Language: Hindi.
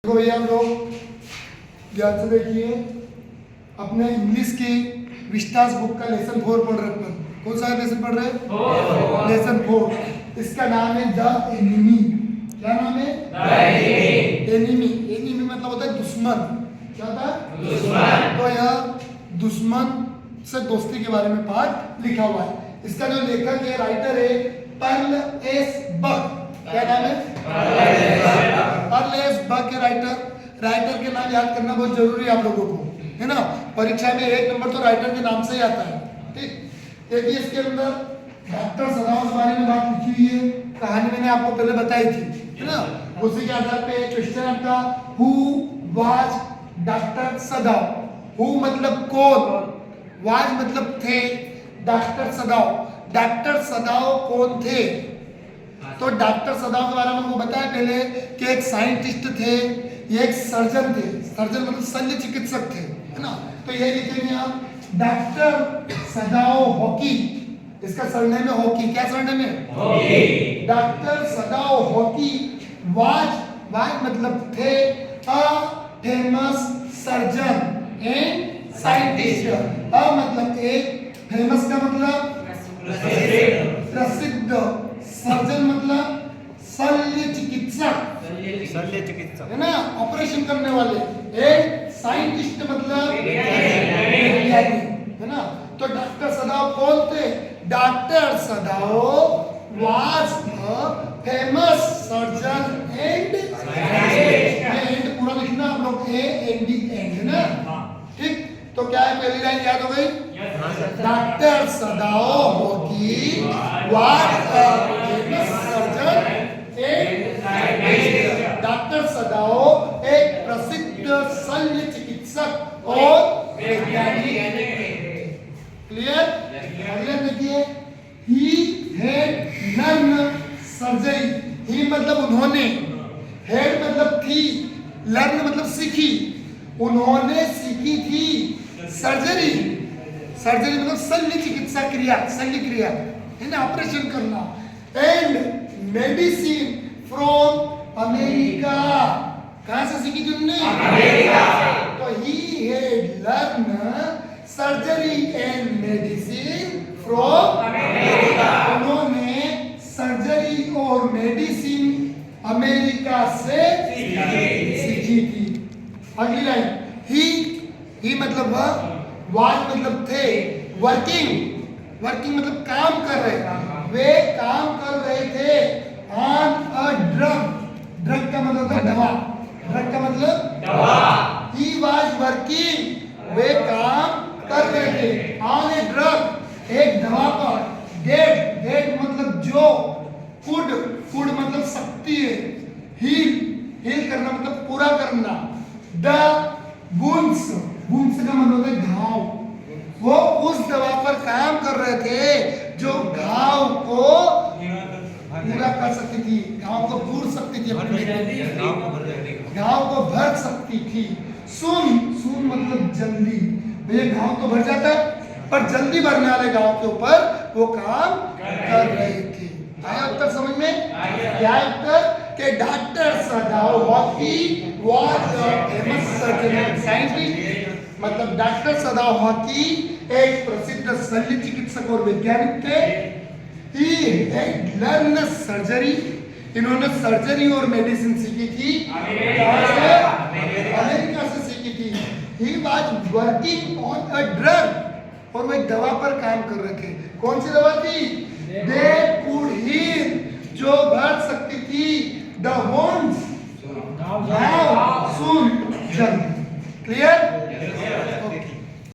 देखो भैया हम लोग ध्यान से देखिए अपने इंग्लिश की विस्टास बुक का लेसन 4 पढ़ रहे हैं। कौन सा लेसन पढ़ रहे हैं? लेसन 4। इसका नाम है द एनिमी। क्या नाम है? The enemy. एनिमी मतलब होता है दुश्मन। क्या था? दुश्मन। तो यह दुश्मन से दोस्ती के बारे में पाठ लिखा हुआ है। इसका जो लेखक है, राइटर है पर्ल एस बक। क्या नाम है? पर्ल एस बक के राइटर के नाम याद करना बहुत जरूरी है आप लोगों को, है ना। परीक्षा में 1 नंबर तो राइटर के नाम से ही आता है। ठीक, देखिए इसके अंदर डॉक्टर सदाव के बारे में बात लिखी हुई है। कहानी मैंने आपको पहले बताई थी, है ना। उसी के आधार पे क्वेश्चन आपका हु वाज डॉक्टर सदाव। हु मतलब कौन, वाज मतलब थे, डॉक्टर सदाव कौन थे। तो डॉक्टर सदाव के बारे में आपको बताया पहले कि एक साइंटिस्ट थे, ये एक सर्जन थे। सर्जन मतलब शल्य चिकित्सक थे, है ना। तो ये लिखेंगे आप डॉक्टर सदाव हॉकी। इसका सरनेम है हॉकी। क्या सरनेम है? हॉकी। डॉक्टर सदाव हॉकी वाज मतलब थे a famous surgeon and scientist. अ मतलब एक, फेमस का मतलब प्रसिद्ध, सर्जन मतलब शल्य चिकित्सक, है ना, ऑपरेशन करने वाले। एक साइंटिस्ट मतलब वैज्ञानिक, है ना। तो डॉक्टर सदाव कौन थे? Doctor सदाव was a famous surgeon and scientist. पूरा लिखना आप लोग, ए एन डी एंड, है ना। ठीक, तो क्या है, पहली लाइन याद हो गई? डॉक्टर सदाव हॉकी was a famous surgeon and scientist. Doctor सदाव एक प्रसिद्ध शल्य चिकित्सक और वैज्ञानिक। क्लियर? अगले देखिए, ही हैड लर्न सर्जरी। ही मतलब उन्होंने, हैड मतलब थी, लर्न मतलब सीखी। उन्होंने सीखी थी सर्जरी। सर्जरी मतलब शल्य चिकित्सा क्रिया, शल्य क्रिया, है ना, ऑपरेशन करना। And medicine from America. कहां से सीखी थी उन्होंने? अमेरिका। तो he had learn surgery and medicine from America. उन्होंने सर्जरी और मेडिसिन अमेरिका से सीखी थी। अगली लाइन, ही मतलब वह, वाज मतलब थे, वर्किंग मतलब काम कर रहे, वे काम कर रहे थे ऑन अ ड्रग का मतलब होता है दवा, ड्रग का मतलब दवा। ही वाज वर्किंग, वे काम कर रहे थे ऑन ए ड्रग, एक दवा पर। डेट मतलब जो, फूड मतलब शक्ति है, हील करना मतलब पूरा करना। द वुंड्स का मतलब होता है घाव। वो उस दवा पर काम कर रहे थे जो घाव को पूरा कर सकती थी, घाव को पूर सकती थी, घाव को भर सकती थी। सुन मतलब जल्दी। भैया घाव तो भर जाता है, पर जल्दी भरने वाले घाव के ऊपर वो काम कर रहे थे। आया उत्तर समझ में? क्या उत्तर? कि डॉक्टर सदाव हॉकी was a famous surgeon and scientist. मतलब डॉक्टर सदाव हॉकी एक प्रसिद्ध शल्य चिकित्सक और वैज्ञानिक थे। ही हैड लर्न सर्जरी, इन्होंने सर्जरी और मेडिसिन सीखी थी अमेरिका से सीखी थी। He was working on a drug, और वो एक दवा पर काम कर रहे थे। कौन सी दवा थी?